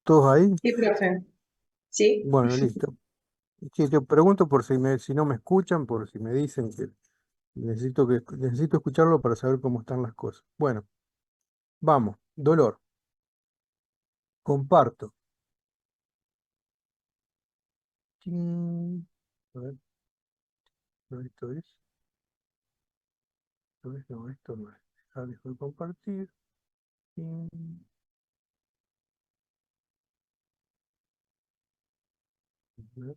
¿Todos ahí? Sí, profe. Sí. Bueno, listo. Sí, te pregunto por si no me escuchan, por si me dicen que necesito escucharlo para saber cómo están las cosas. Bueno, vamos. Dolor. Comparto. Tin. A ver, esto es. Esto no es. Dejo de compartir. Tin. A ver,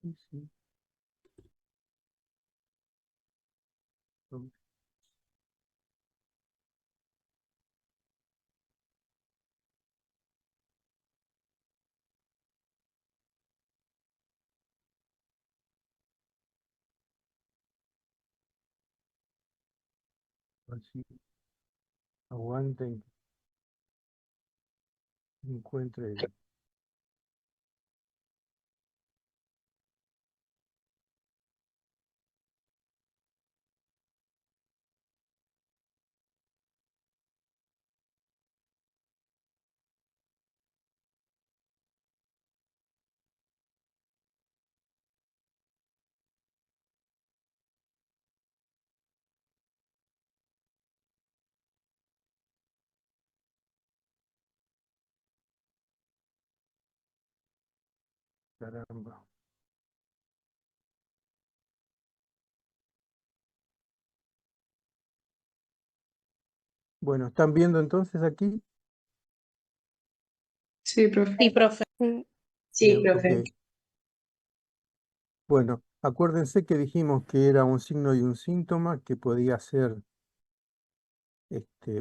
sí, sí, no, así. Aguanten. Encuentre. Caramba. Bueno, ¿están viendo entonces aquí? Sí, profe. Sí, profe. Sí, Sí, Bien, ok. profe. Bueno, acuérdense que dijimos que era un signo y un síntoma que podía ser,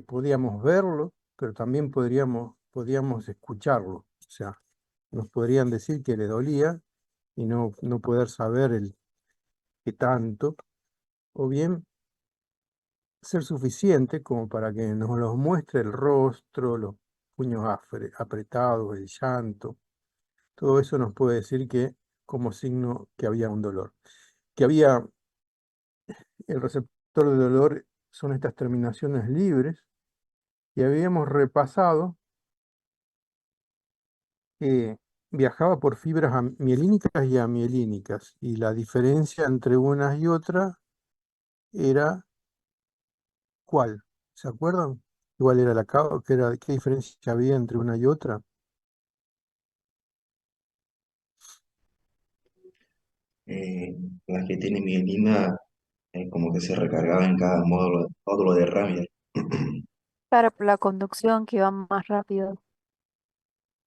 podíamos verlo, pero también podíamos escucharlo. O sea, nos podrían decir que le dolía y no poder saber el qué tanto, o bien ser suficiente como para que nos los muestre el rostro, los puños apretados, el llanto. Todo eso nos puede decir que como signo que había un dolor. Que había el receptor de dolor son estas terminaciones libres y habíamos repasado que viajaba por fibras mielínicas y amielínicas y la diferencia entre unas y otras era ¿cuál? ¿Se acuerdan? ¿Cuál era qué diferencia había entre una y otra? Eh, las que tiene mielina como que se recargaba en cada módulo de Ramírez. para la conducción que va más rápido.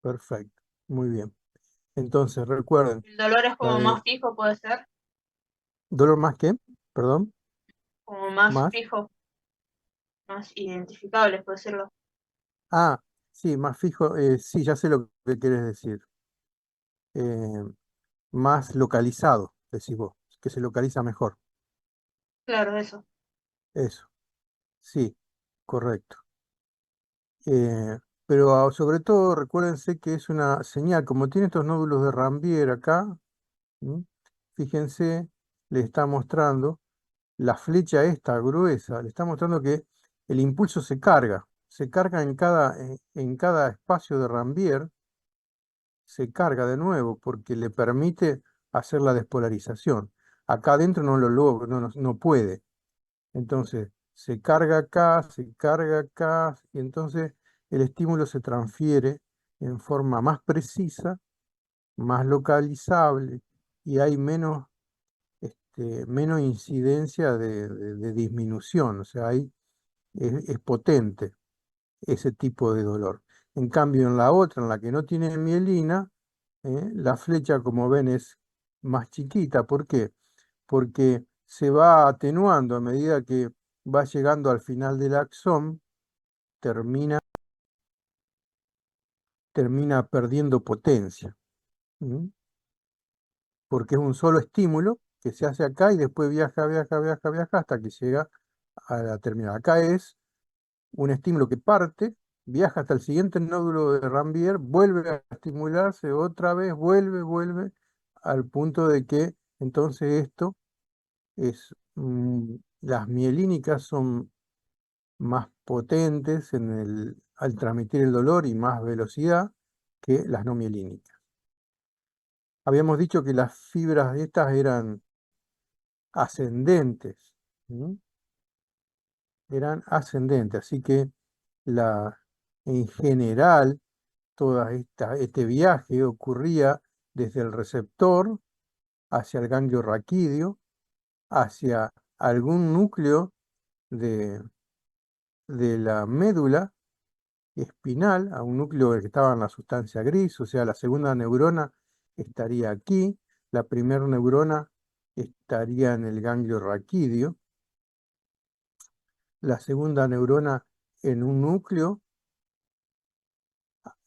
Perfecto, muy bien. Entonces recuerden, El dolor es la como de más fijo, puede ser. dolor más que, perdón, Como más más. fijo, más identificable, puede serlo. Ah, sí, más fijo, sí, ya sé lo que quieres decir. Eh, Más localizado, decís vos, que se localiza mejor. Claro, eso. Eso, sí, correcto. Eh, pero sobre todo recuérdense que es una señal, como tiene estos nódulos de Rambier acá, ¿m? Fíjense, le está mostrando la flecha esta gruesa, le está mostrando que el impulso se carga en cada espacio de Rambier, se carga de nuevo porque le permite hacer la despolarización. Acá adentro no lo logra, no puede. Entonces, se carga acá, y entonces el estímulo se transfiere en forma más precisa, más localizable, y hay menos incidencia de disminución, o sea, es potente ese tipo de dolor. En cambio, en la otra, en la que no tiene mielina, la flecha, como ven, es más chiquita. ¿Por qué? Porque se va atenuando a medida que va llegando al final del axón, termina, termina perdiendo potencia. ¿Mm? Porque es un solo estímulo que se hace acá y después viaja hasta que llega a la terminal. Acá es un estímulo que parte, viaja hasta el siguiente nódulo de Rambier, vuelve a estimularse otra vez, vuelve, al punto de que entonces esto las mielínicas son más potentes al transmitir el dolor y más velocidad que las no mielínicas. Habíamos dicho que las fibras de estas eran ascendentes, ¿sí? Eran ascendentes, así que en general este viaje ocurría desde el receptor hacia el ganglio raquídeo, hacia algún núcleo de la médula espinal, a un núcleo que estaba en la sustancia gris, o sea, la segunda neurona estaría aquí, la primera neurona estaría en el ganglio raquídeo, la segunda neurona en un núcleo.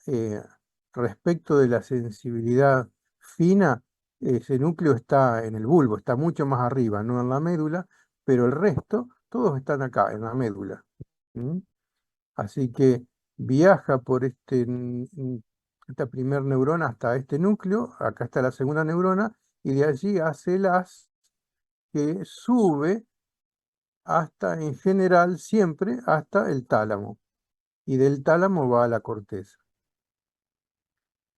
eh, Respecto de la sensibilidad fina, ese núcleo está en el bulbo, está mucho más arriba, no en la médula, pero el resto, todos están acá, en la médula. ¿Mm? Así que viaja por esta primer neurona hasta este núcleo, acá está la segunda neurona, y de allí hace el haz que sube hasta, en general, siempre hasta el tálamo, y del tálamo va a la corteza.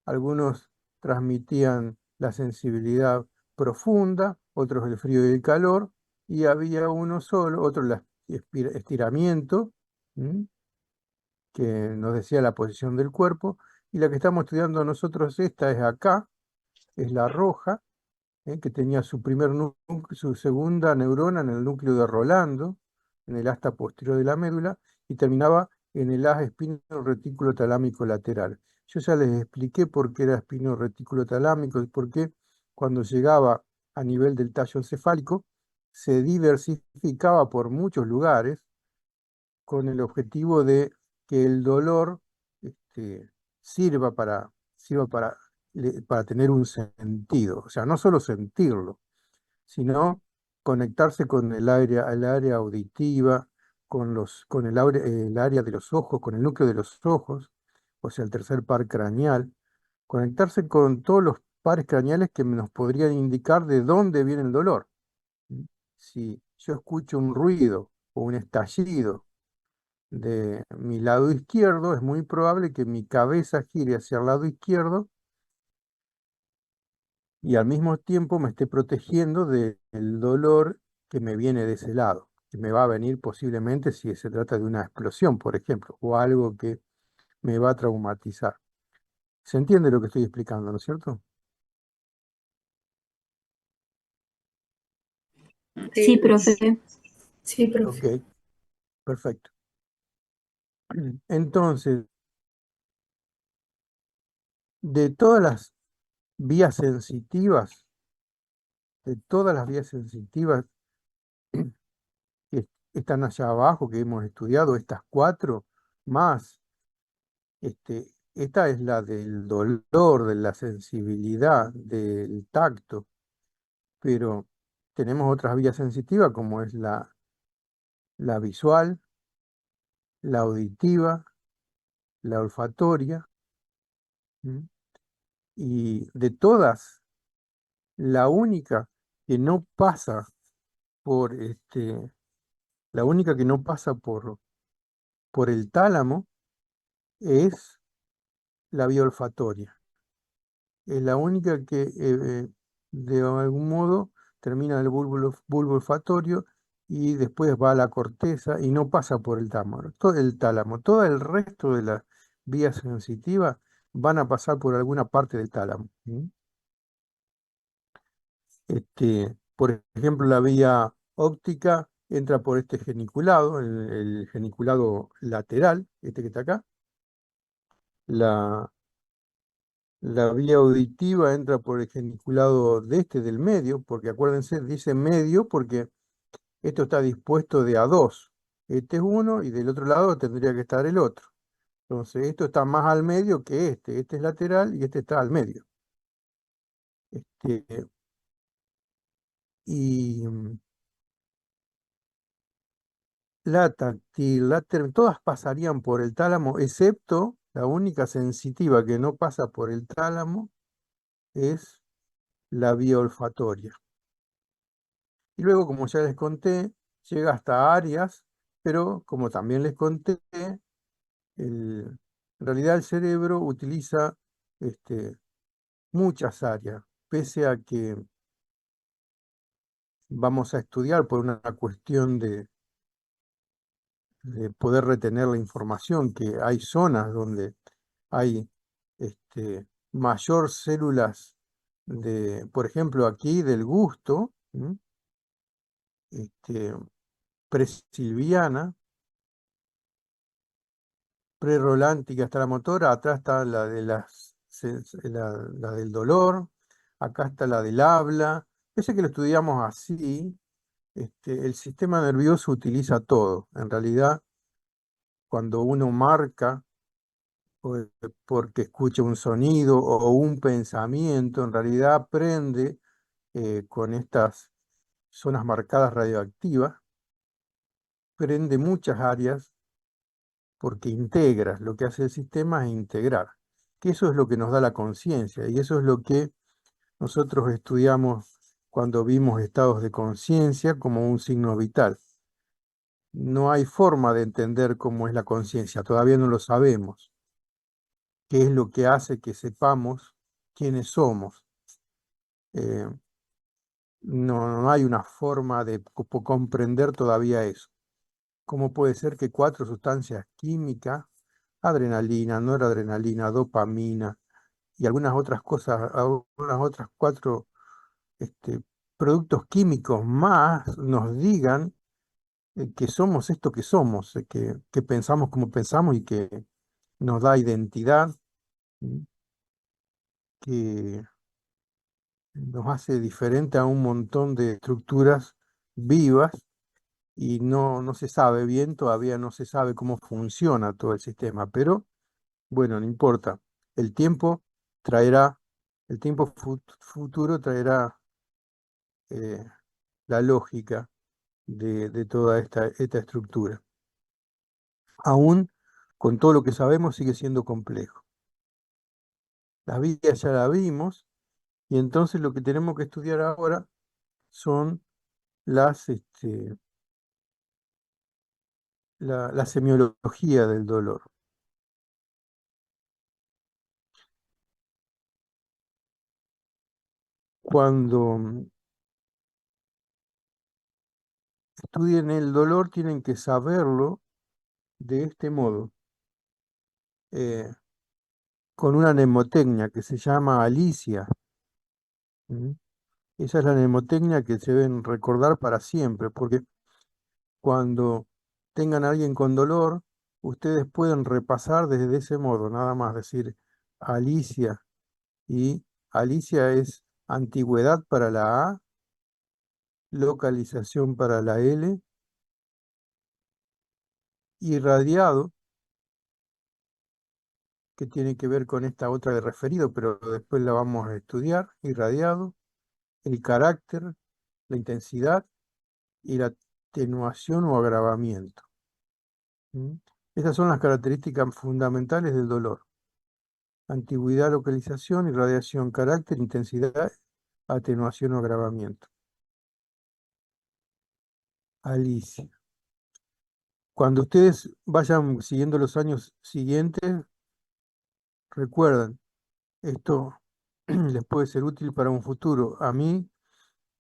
Algunos transmitían la sensibilidad profunda, otros el frío y el calor, y había uno solo, otro el estiramiento, ¿m? Que nos decía la posición del cuerpo, y la que estamos estudiando nosotros, esta es acá, es la roja, que tenía su segunda neurona en el núcleo de Rolando, en el asta posterior de la médula, y terminaba en el haz espino retículo talámico lateral. Yo ya les expliqué por qué era espino retículo talámico y por qué cuando llegaba a nivel del tallo encefálico se diversificaba por muchos lugares con el objetivo de que el dolor sirva para tener un sentido. O sea, no solo sentirlo, sino conectarse con el área auditiva, con el área de los ojos, con el núcleo de los ojos, o sea, el tercer par craneal, conectarse con todos los pares craneales que nos podrían indicar de dónde viene el dolor. ¿Mm? Si yo escucho un ruido o un estallido de mi lado izquierdo, es muy probable que mi cabeza gire hacia el lado izquierdo y al mismo tiempo me esté protegiendo del dolor que me viene de ese lado, que me va a venir posiblemente si se trata de una explosión, por ejemplo, o algo que me va a traumatizar. ¿Se entiende lo que estoy explicando, no es cierto? Sí, profe. Sí, profe. Ok, perfecto. Entonces, de todas las vías sensitivas, de todas las vías sensitivas que están allá abajo, que hemos estudiado, estas cuatro, más esta es la del dolor, de la sensibilidad, del tacto, pero tenemos otras vías sensitivas como es la visual, la auditiva, la olfatoria, ¿m? Y de todas, la única que no pasa por la única que no pasa por el tálamo es la vía olfatoria. Es la única que de algún modo termina en el bulbo olfatorio y después va a la corteza y no pasa por el tálamo. Todo el resto de las vías sensitivas van a pasar por alguna parte del tálamo. ¿Sí? Por ejemplo, la vía óptica entra por este geniculado, el geniculado lateral, este que está acá. La vía auditiva entra por el geniculado del medio, porque acuérdense, dice medio porque esto está dispuesto de a dos. Este es uno y del otro lado tendría que estar el otro. Entonces, esto está más al medio que este. Este es lateral y este está al medio. Y la táctil, todas pasarían por el tálamo, excepto la única sensitiva que no pasa por el tálamo es la vía olfatoria. Y luego, como ya les conté, llega hasta áreas, pero como también les conté, en realidad el cerebro utiliza muchas áreas, pese a que vamos a estudiar por una cuestión de poder retener la información, que hay zonas donde hay mayor células por ejemplo, aquí del gusto, presilviana, prerolántica está la motora, atrás está la de la del dolor, acá está la del habla. Pese a que lo estudiamos así, el sistema nervioso utiliza todo. En realidad, cuando uno marca porque escucha un sonido o un pensamiento, en realidad aprende con estas zonas marcadas radioactivas, prende muchas áreas porque integras, lo que hace el sistema es integrar, que eso es lo que nos da la conciencia y eso es lo que nosotros estudiamos cuando vimos estados de conciencia como un signo vital. No hay forma de entender cómo es la conciencia, todavía no lo sabemos, qué es lo que hace que sepamos quiénes somos. Eh, no hay una forma de comprender todavía eso. ¿Cómo puede ser que 4 sustancias químicas, adrenalina, noradrenalina, dopamina y algunas otras cosas, algunas otras 4 productos químicos más nos digan que somos esto que somos, que pensamos como pensamos y que nos da identidad, ¿sí? Que nos hace diferente a un montón de estructuras vivas y no se sabe bien, todavía no se sabe cómo funciona todo el sistema, pero bueno, no importa. El tiempo traerá, el tiempo futuro traerá eh, la lógica de toda esta estructura. Aún con todo lo que sabemos sigue siendo complejo. La vida ya la vimos y entonces lo que tenemos que estudiar ahora son la semiología del dolor. Cuando estudien el dolor tienen que saberlo de este modo, con una mnemotecnia que se llama Alicia. ¿Mm? Esa es la mnemotecnia que se deben recordar para siempre, porque cuando tengan a alguien con dolor, ustedes pueden repasar desde ese modo, nada más decir Alicia, y Alicia es antigüedad para la A, localización para la L, irradiado, que tiene que ver con esta otra de referido, pero después la vamos a estudiar, irradiado, el carácter, la intensidad y la atenuación o agravamiento. ¿Mm? Esas son las características fundamentales del dolor. Antigüedad, localización, irradiación, carácter, intensidad, atenuación o agravamiento. Alicia. Cuando ustedes vayan siguiendo los años siguientes, recuerden, esto les puede ser útil para un futuro. A mí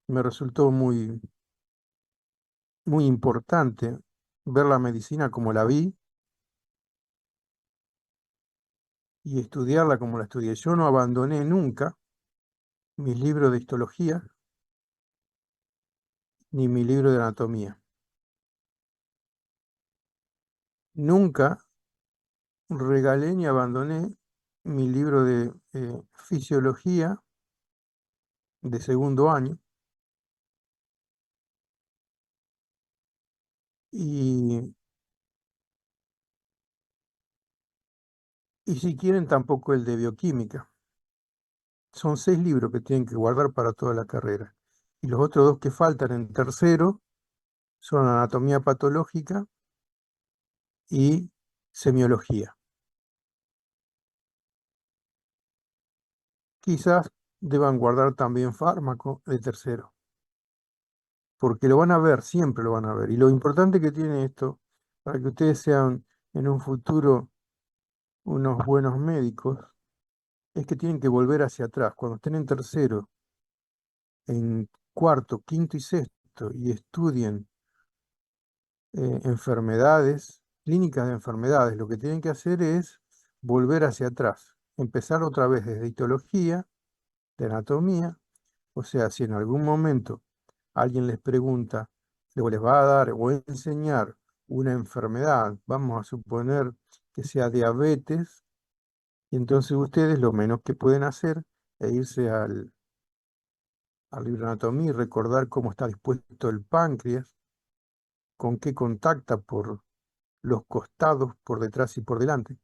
me resultó muy, muy importante ver la medicina como la vi y estudiarla como la estudié. Yo no abandoné nunca mis libros de histología ni mi libro de anatomía. Nunca regalé ni abandoné mi libro de fisiología de segundo año y, y si quieren tampoco el de bioquímica. Son 6 libros que tienen que guardar para toda la carrera. Y los otros 2 que faltan en tercero son anatomía patológica y semiología. Quizás deban guardar también fármaco de tercero, porque lo van a ver, siempre lo van a ver. Y lo importante que tiene esto, para que ustedes sean en un futuro unos buenos médicos es que tienen que volver hacia atrás. Cuando estén en tercero, en cuarto, quinto y sexto y estudien enfermedades, clínicas de enfermedades, lo que tienen que hacer es volver hacia atrás, empezar otra vez desde histología, de anatomía. O sea, si en algún momento alguien les pregunta, o les va a dar o enseñar una enfermedad, vamos a suponer que sea diabetes, y entonces ustedes lo menos que pueden hacer es irse al libro de anatomía y recordar cómo está dispuesto el páncreas, con qué contacta por los costados, por detrás y por delante,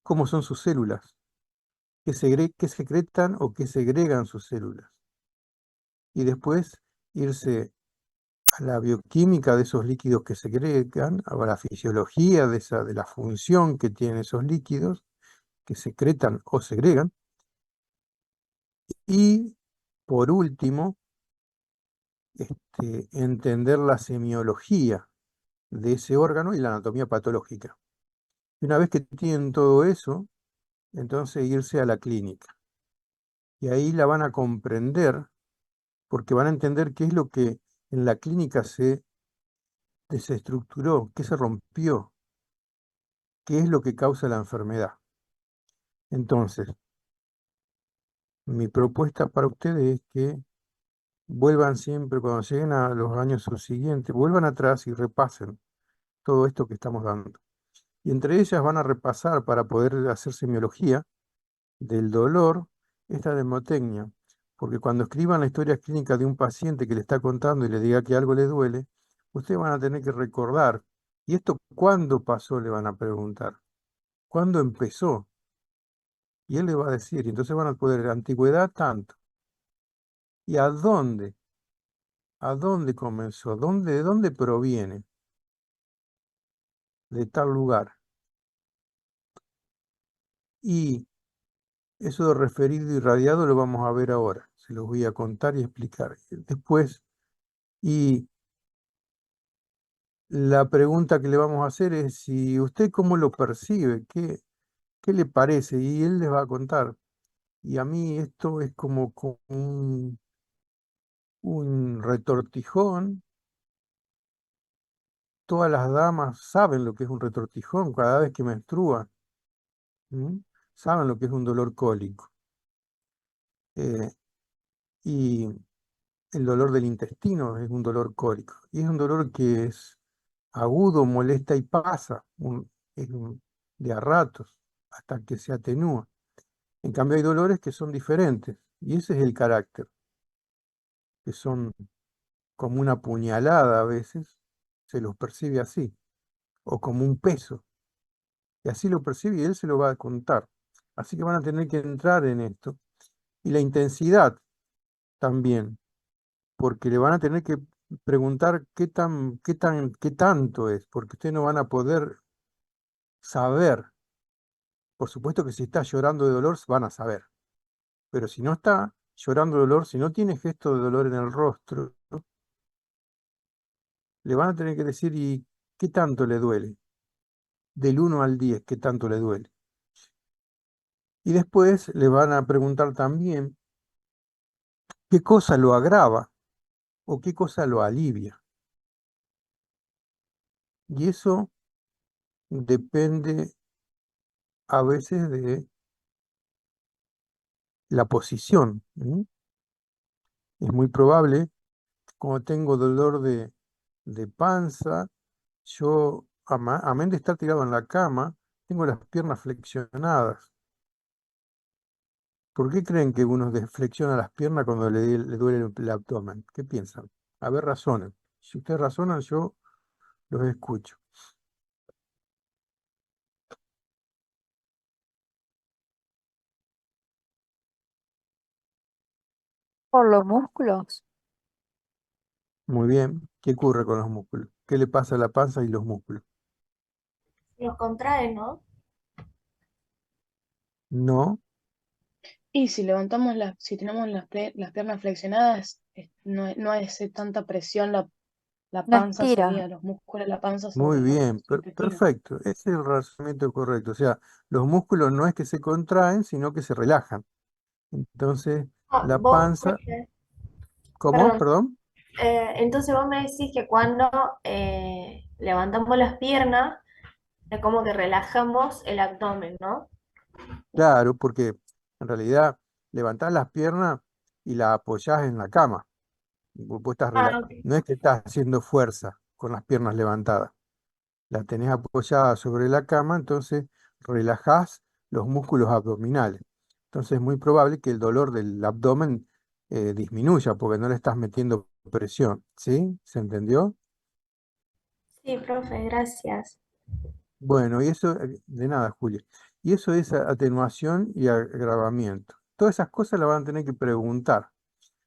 cómo son sus células, qué secretan o qué segregan sus células. Y después irse a la bioquímica de esos líquidos que segregan, a la fisiología de la función que tienen esos líquidos, que secretan o segregan. Y por último, entender la semiología de ese órgano y la anatomía patológica. Y una vez que tienen todo eso, entonces irse a la clínica. Y ahí la van a comprender, porque van a entender qué es lo que en la clínica se desestructuró, qué se rompió, qué es lo que causa la enfermedad. Entonces, mi propuesta para ustedes es que vuelvan siempre, cuando lleguen a los años subsiguientes, vuelvan atrás y repasen todo esto que estamos dando. Y entre ellas van a repasar para poder hacer semiología del dolor, esta mnemotecnia. Porque cuando escriban la historia clínica de un paciente que le está contando y le diga que algo le duele, ustedes van a tener que recordar. ¿Y esto cuándo pasó? Le van a preguntar. ¿Cuándo empezó? Y él le va a decir, y entonces van a poder, antigüedad tanto. ¿Y a dónde? ¿A dónde comenzó? ¿De dónde proviene? De tal lugar. Y eso de referido y radiado lo vamos a ver ahora. Se los voy a contar y explicar. Después, y la pregunta que le vamos a hacer es si usted cómo lo percibe, qué le parece, y él les va a contar. Y a mí esto es como un retortijón. Todas las damas saben lo que es un retortijón cada vez que menstruan. ¿Mm? Saben lo que es un dolor cólico. Eh, y el dolor del intestino es un dolor cólico. Y es un dolor que es agudo, molesta y pasa. De a ratos, hasta que se atenúa. En cambio hay dolores que son diferentes. Y ese es el carácter. Que son como una puñalada a veces. Se los percibe así. O como un peso. Y así lo percibe y él se lo va a contar. Así que van a tener que entrar en esto. Y la intensidad también, porque le van a tener que preguntar qué tanto es, porque ustedes no van a poder saber. Por supuesto que si está llorando de dolor, van a saber. Pero si no está llorando de dolor, si no tiene gesto de dolor en el rostro, le van a tener que decir, ¿y qué tanto le duele? Del 1 al 10, ¿qué tanto le duele? Y después le van a preguntar también qué cosa lo agrava o qué cosa lo alivia. Y eso depende a veces de la posición. Es muy probable que cuando tengo dolor de panza, yo, amén de estar tirado en la cama, tengo las piernas flexionadas. ¿Por qué creen que uno flexiona las piernas cuando le duele el abdomen? ¿Qué piensan? A ver, razonen. Si ustedes razonan, yo los escucho. Por los músculos. Muy bien. ¿Qué ocurre con los músculos? ¿Qué le pasa a la panza y los músculos? Los contrae, ¿no? No, Y si levantamos si tenemos las piernas flexionadas, no es tanta presión La La panza estira. sería, los músculos de la panza Muy sobre los bien, intestinos. perfecto. Ese es el razonamiento correcto. O sea, los músculos no es que se contraen, sino que se relajan. Entonces, Ah, la vos, panza, Jorge, ¿cómo? perdón. Perdón. Entonces vos me decís que cuando levantamos las piernas, es como que relajamos el abdomen, ¿no? Claro, porque en realidad levantás las piernas y la apoyás en la cama. Vos Ah, ok. no es que estás haciendo fuerza con las piernas levantadas. La tenés apoyada sobre la cama, entonces relajás los músculos abdominales. Entonces es muy probable que el dolor del abdomen disminuya porque no le estás metiendo presión. ¿Sí? ¿Se entendió? Sí, profe, gracias. Bueno, y eso, de nada, Julio. Y eso es atenuación y agravamiento. Todas esas cosas las van a tener que preguntar.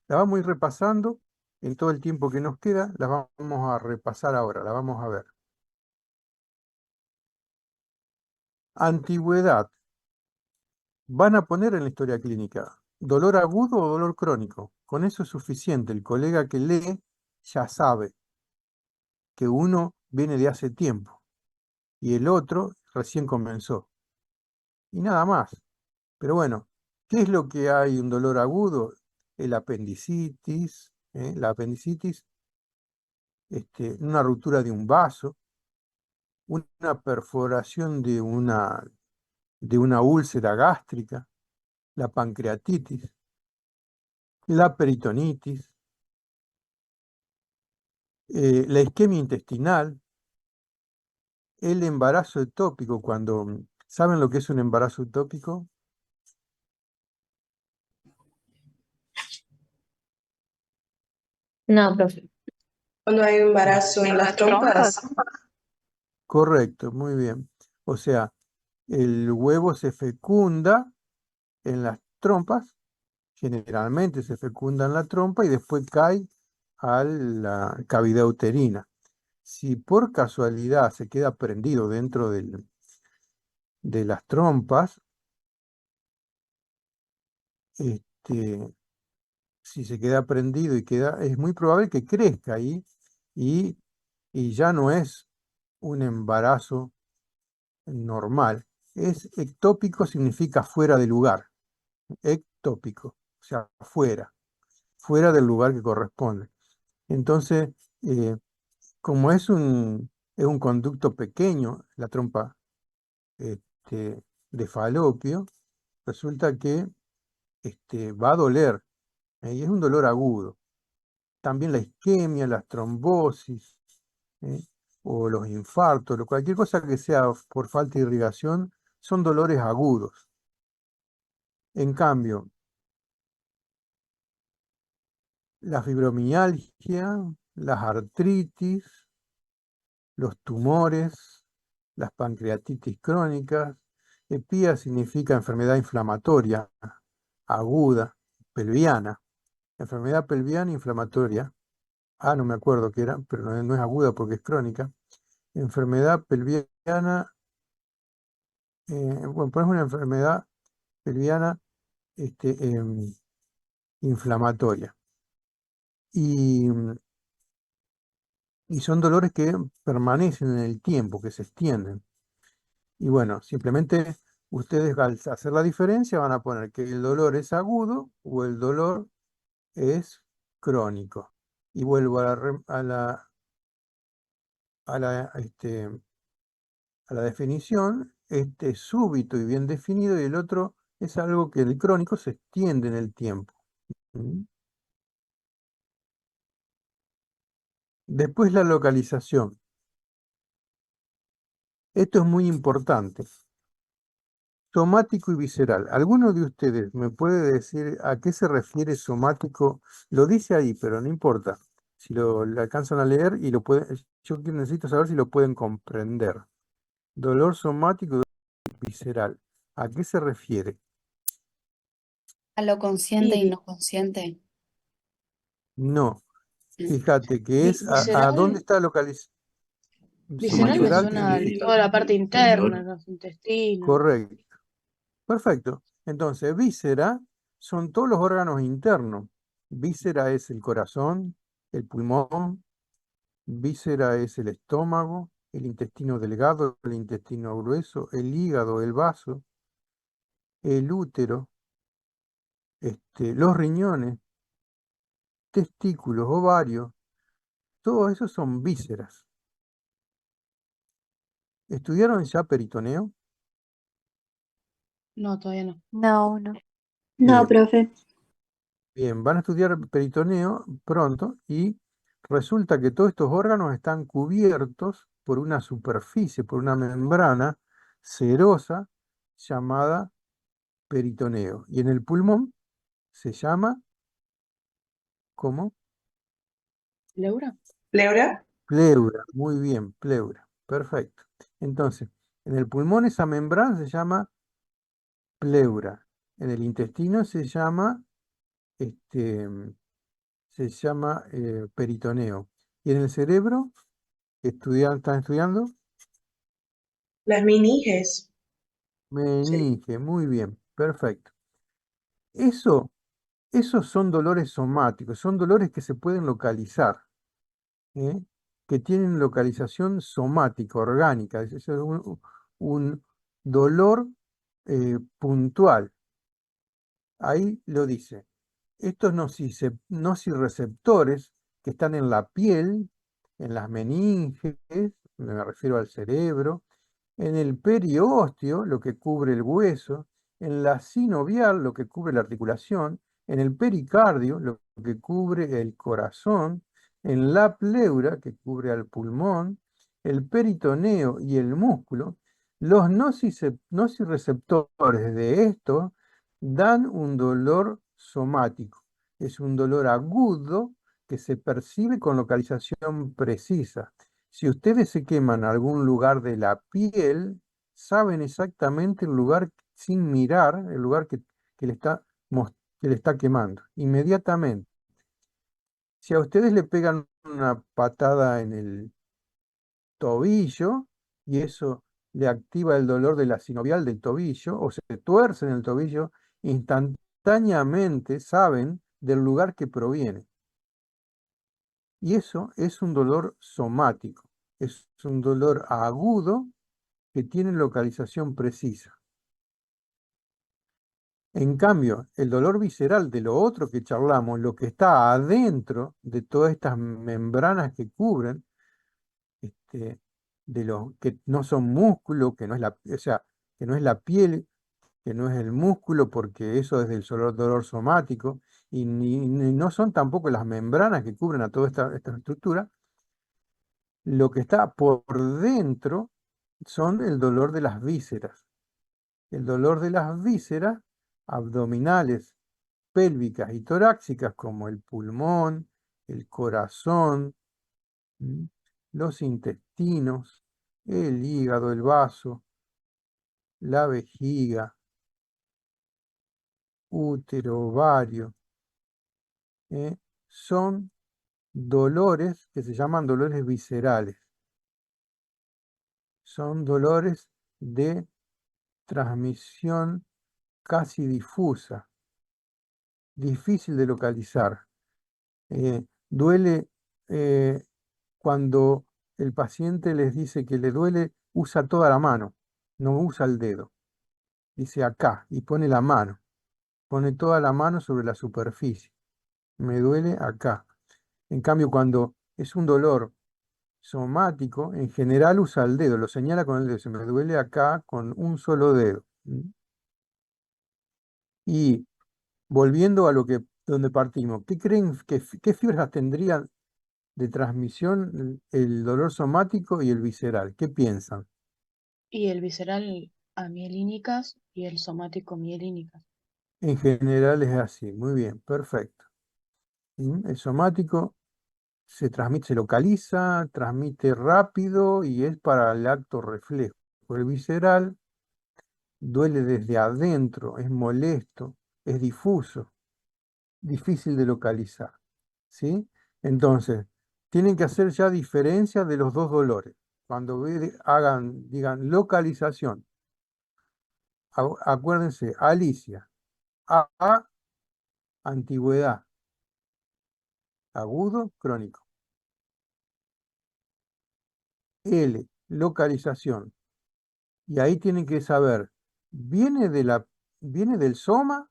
Las vamos a ir repasando en todo el tiempo que nos queda, las vamos a repasar ahora, las vamos a ver. Antigüedad. Van a poner en la historia clínica dolor agudo o dolor crónico. Con eso es suficiente. El colega que lee ya sabe que uno viene de hace tiempo y el otro recién comenzó. Y nada más. Pero bueno, ¿qué es lo que hay un dolor agudo? El apendicitis, la apendicitis, una ruptura de un vaso, una perforación de una úlcera gástrica, la pancreatitis, la peritonitis, la isquemia intestinal, el embarazo ectópico, ¿saben lo que es un embarazo ectópico? No, profe. Cuando hay embarazo en ¿En las las trompas? trompas, Correcto, muy bien. O sea, el huevo se fecunda en las trompas, generalmente se fecunda en la trompa y después cae a la cavidad uterina. Si por casualidad se queda prendido dentro de las trompas, este, si se queda prendido y es muy probable que crezca ahí y, y ya no es un embarazo normal. Es ectópico, significa fuera de lugar. Ectópico, o sea, fuera del lugar que corresponde. Entonces, eh, como es un conducto pequeño, la trompa de falopio, resulta que va a doler, y es un dolor agudo. También la isquemia, las trombosis, ¿eh? O los infartos, cualquier cosa que sea por falta de irrigación, son dolores agudos. En cambio, la fibromialgia, las artritis, los tumores, las pancreatitis crónicas, EPIA significa enfermedad inflamatoria aguda, pelviana, enfermedad pelviana inflamatoria. No me acuerdo qué era, pero no es aguda porque es crónica. Enfermedad pelviana, bueno, pues es una enfermedad pelviana inflamatoria. Y, y son dolores que permanecen en el tiempo, que se extienden. Y bueno, simplemente ustedes al hacer la diferencia van a poner que el dolor es agudo o el dolor es crónico. Y vuelvo a la, este, a la definición, este es súbito y bien definido y el otro es algo que el crónico se extiende en el tiempo. ¿Mm? Después la localización. Esto es muy importante. Somático y visceral. ¿Alguno de ustedes me puede decir a qué se refiere somático? Lo dice ahí, pero no importa. Si lo alcanzan a leer y lo pueden, necesito saber si lo pueden comprender. Dolor somático y visceral. ¿A qué se refiere? A lo consciente y Y no consciente. No, Mm. fíjate que es a dónde Visceral, está localizado. Sí, visceral me visceral suena a significa toda la parte interna, inferior. los intestinos. correcto. Perfecto. Entonces, víscera son todos los órganos internos. Víscera es el corazón, el pulmón, Víscera es el estómago, el intestino delgado, el intestino grueso, el hígado, el vaso, el útero, los riñones, testículos, ovarios, todo eso son vísceras. ¿Estudiaron ya peritoneo? No, todavía no. No, no. No, Bien, profe. bien, van a estudiar peritoneo pronto y resulta que todos estos órganos están cubiertos por una superficie, por una membrana serosa llamada peritoneo. Y en el pulmón se llama, ¿cómo? ¿Leura? ¿Pleura? Pleura. Muy bien, pleura. Perfecto. Entonces, en el pulmón esa membrana se llama pleura. En el intestino este, se llama peritoneo. Y en el cerebro, ¿están estudiando? Las meninges. Sí. Meninge. Muy bien, perfecto. Eso, esos son dolores somáticos, son dolores que se pueden localizar. ¿Eh? Que tienen localización somática, orgánica, es un dolor puntual. Ahí lo dice. Estos nociceptores que están en la piel, en las meninges, me refiero al cerebro, en el periósteo, lo que cubre el hueso, en la sinovial, lo que cubre la articulación, en el pericardio, lo que cubre el corazón, en la pleura, que cubre al pulmón, el peritoneo y el músculo. Los nociceptores de estos dan un dolor somático. Es un dolor agudo que se percibe con localización precisa. Si ustedes se queman algún lugar de la piel, saben exactamente el lugar sin mirar, el lugar que le está, que le está quemando, inmediatamente. Si a ustedes le pegan una patada en el tobillo y eso le activa el dolor de la sinovial del tobillo o se tuerce en el tobillo, instantáneamente saben del lugar que proviene. Y eso es un dolor somático, es un dolor agudo que tiene localización precisa. En cambio, el dolor visceral de lo otro que charlamos, lo que está adentro de todas estas membranas que cubren, de los que no son músculo, que no es o sea, que no es la piel, que no es el músculo, porque eso es del dolor somático, y ni no son tampoco las membranas que cubren a toda esta estructura. Lo que está por dentro son el dolor de las vísceras. El dolor de las vísceras abdominales, pélvicas y torácicas, como el pulmón, el corazón, ¿m? Los intestinos, el hígado, el vaso, la vejiga, útero, ovario, son dolores que se llaman dolores viscerales. Son dolores de transmisión casi difusa, difícil de localizar. Duele cuando el paciente les dice que le duele, usa toda la mano, no usa el dedo. Dice acá y pone la mano, pone toda la mano sobre la superficie. Me duele acá. En cambio, cuando es un dolor somático, en general usa el dedo, lo señala con el dedo, se me duele acá con un solo dedo. Y volviendo a donde partimos, ¿qué creen qué fibras tendrían de transmisión el dolor somático y el visceral? ¿Qué piensan? Y el visceral amielínicas y el somático mielínicas. En general es así, muy bien, perfecto. El somático se localiza, transmite rápido y es para el acto reflejo. El visceral duele desde adentro, es molesto, es difuso, difícil de localizar. ¿Sí? Entonces, tienen que hacer ya diferencia de los dos dolores. Cuando digan localización, acuérdense, Alicia, antigüedad, agudo, crónico. L, localización. Y ahí tienen que saber, ¿viene del soma?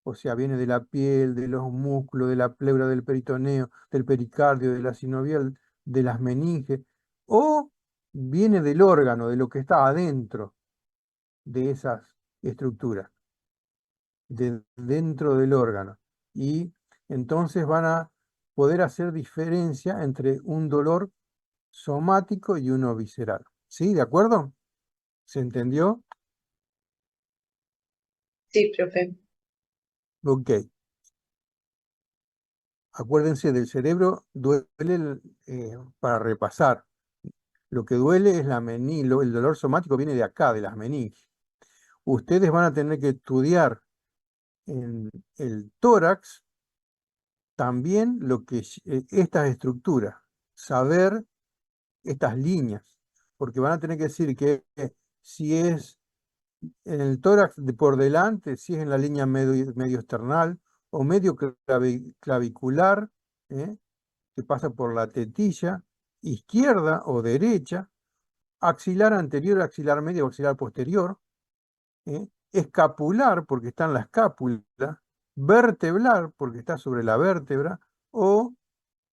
O sea, viene de la piel, de los músculos, de la pleura, del peritoneo, del pericardio, de la sinovial, de las meninges, o viene del órgano, de lo que está adentro de esas estructuras, de dentro del órgano. Y entonces van a poder hacer diferencia entre un dolor somático y uno visceral. ¿Sí? ¿De acuerdo? ¿Se entendió? Sí, profe. Ok. Acuérdense del cerebro, duele, para repasar. Lo que duele es la meninge, el dolor somático viene de acá, de las meninges. Ustedes van a tener que estudiar en el tórax también estas estructuras, saber estas líneas, porque van a tener que decir que si es en el tórax por delante, si es en la línea medio esternal o medio clavicular, ¿eh? que pasa por la tetilla, izquierda o derecha, axilar anterior, axilar medio o axilar posterior, escapular porque está en la escápula, vertebrar porque está sobre la vértebra, o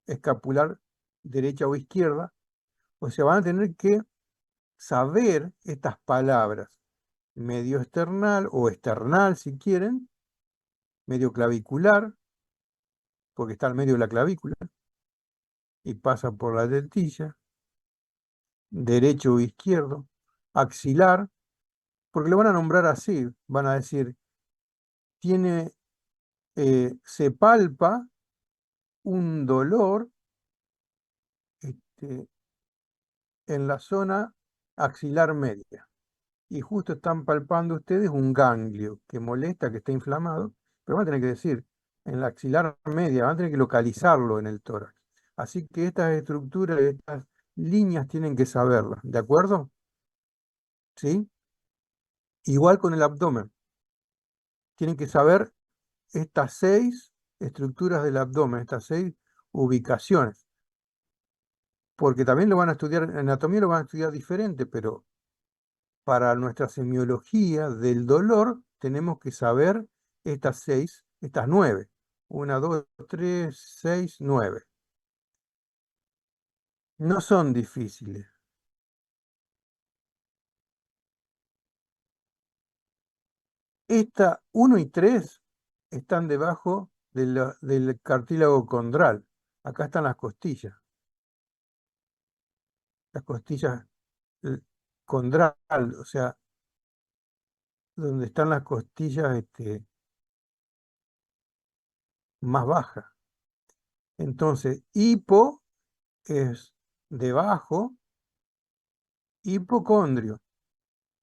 escapular derecha o izquierda. O sea, van a tener que saber estas palabras, medio esternal o esternal si quieren, medio clavicular, porque está al medio de la clavícula y pasa por la tetilla, derecho o izquierdo, axilar, porque lo van a nombrar así, van a decir, se palpa un dolor este, en la zona axilar media. Y justo están palpando ustedes un ganglio que molesta, que está inflamado, pero van a tener que decir, en la axilar media, van a tener que localizarlo en el tórax. Así que estas estructuras, estas líneas tienen que saberlas, ¿de acuerdo? ¿Sí? Igual con el abdomen. Tienen que saber estas 6 estructuras del abdomen, estas 6 ubicaciones. Porque también lo van a estudiar, en anatomía lo van a estudiar diferente, pero para nuestra semiología del dolor tenemos que saber estas 6, estas 9. 1, 2, 3, 6, 9. No son difíciles. Esta 1 y 3 están debajo del cartílago condral. Acá están las costillas. Las costillas condral, o sea, donde están las costillas más bajas. Entonces, hipo es debajo, hipocondrio,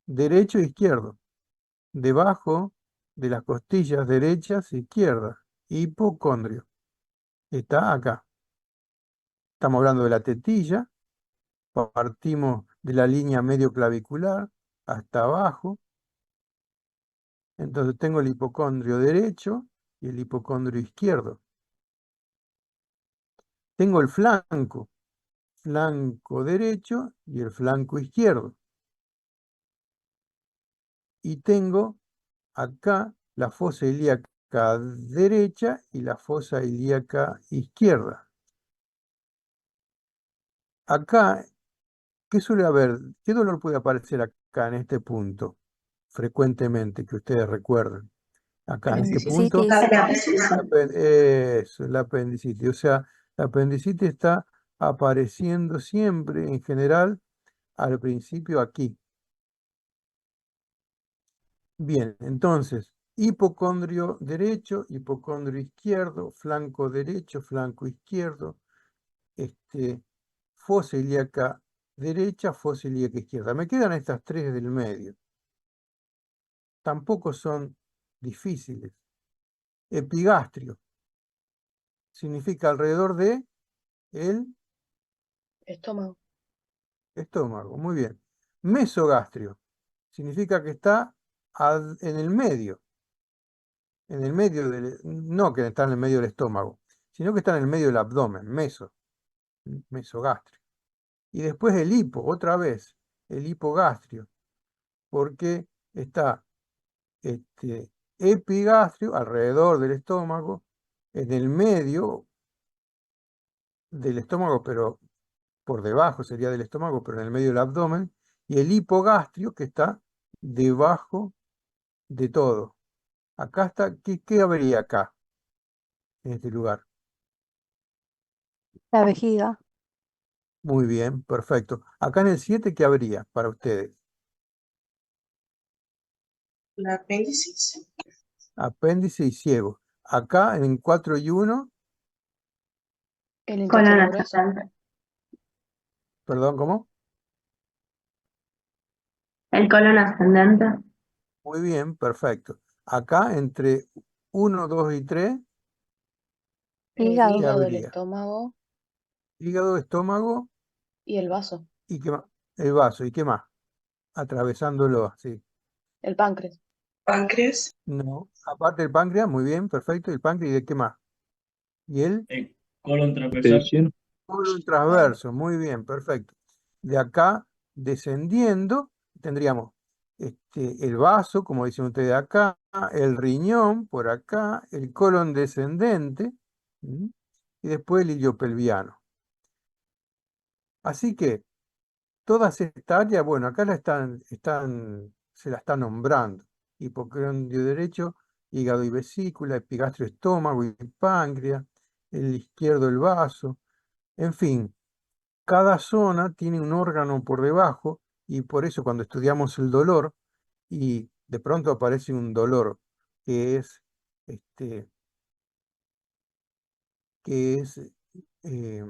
derecho e izquierdo, debajo de las costillas derechas e izquierdas, hipocondrio. Está acá. Estamos hablando de la tetilla, partimos de la línea medio clavicular hasta abajo. Entonces tengo el hipocondrio derecho y el hipocondrio izquierdo. Tengo el flanco derecho y el flanco izquierdo. Y tengo acá la fosa ilíaca derecha y la fosa ilíaca izquierda. Acá, ¿qué suele haber? ¿Qué dolor puede aparecer acá en este punto? Frecuentemente, que ustedes recuerden. Acá en este punto, eso, la apendicitis. O sea, la apendicitis está apareciendo siempre, en general, al principio aquí. Bien, entonces, hipocondrio derecho, hipocondrio izquierdo, flanco derecho, flanco izquierdo, fosa ilíaca derecha, fosa ilíaca izquierda. Me quedan estas 3 del medio. Tampoco son difíciles. Epigastrio significa alrededor de el Estómago. estómago. Muy bien. Mesogastrio significa que está en el medio. En el medio no que está en el medio del estómago, sino que está en el medio del abdomen, mesogastrio. Y después el hipo, otra vez, el hipogastrio, porque está epigastrio alrededor del estómago, en el medio del estómago, pero por debajo sería del estómago, pero en el medio del abdomen, y el hipogastrio que está debajo de todo. Acá está, ¿qué habría acá, en este lugar? La vejiga. Muy bien, perfecto. Acá en el 7, ¿qué habría para ustedes? La apéndice. Apéndice y ciego. Acá en 4 y 1, El Colon intestino grueso. ascendente. perdón, ¿cómo? El colon ascendente. Muy bien, perfecto. Acá entre 1, 2 y 3, El Hígado. ¿qué hígado, el habría? estómago Hígado, estómago y el vaso, y qué más. El vaso, ¿y qué más? Atravesándolo así. el páncreas, Páncreas. No, aparte del páncreas, muy bien, perfecto. ¿El páncreas y de qué más? Y el El colon transversal. colon transverso, muy bien, perfecto. De acá, descendiendo, tendríamos el vaso, como dicen ustedes acá, el riñón por acá, el colon descendente, ¿m? Y después el iliopelviano. Así que todas estas áreas, bueno, acá se la están nombrando. Hipocondrio derecho, hígado y vesícula, epigastrio, estómago y páncreas, el izquierdo el vaso, en fin. Cada zona tiene un órgano por debajo y por eso cuando estudiamos el dolor y de pronto aparece un dolor que es, este, que es eh,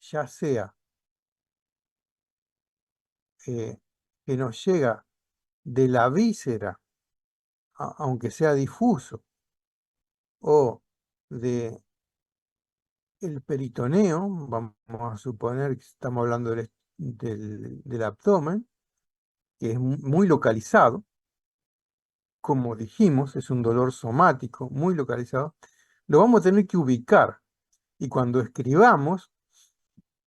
ya sea eh, que nos llega de la víscera, aunque sea difuso, o de el peritoneo, vamos a suponer que estamos hablando del abdomen, que es muy localizado, como dijimos, es un dolor somático muy localizado, lo vamos a tener que ubicar. Y cuando escribamos,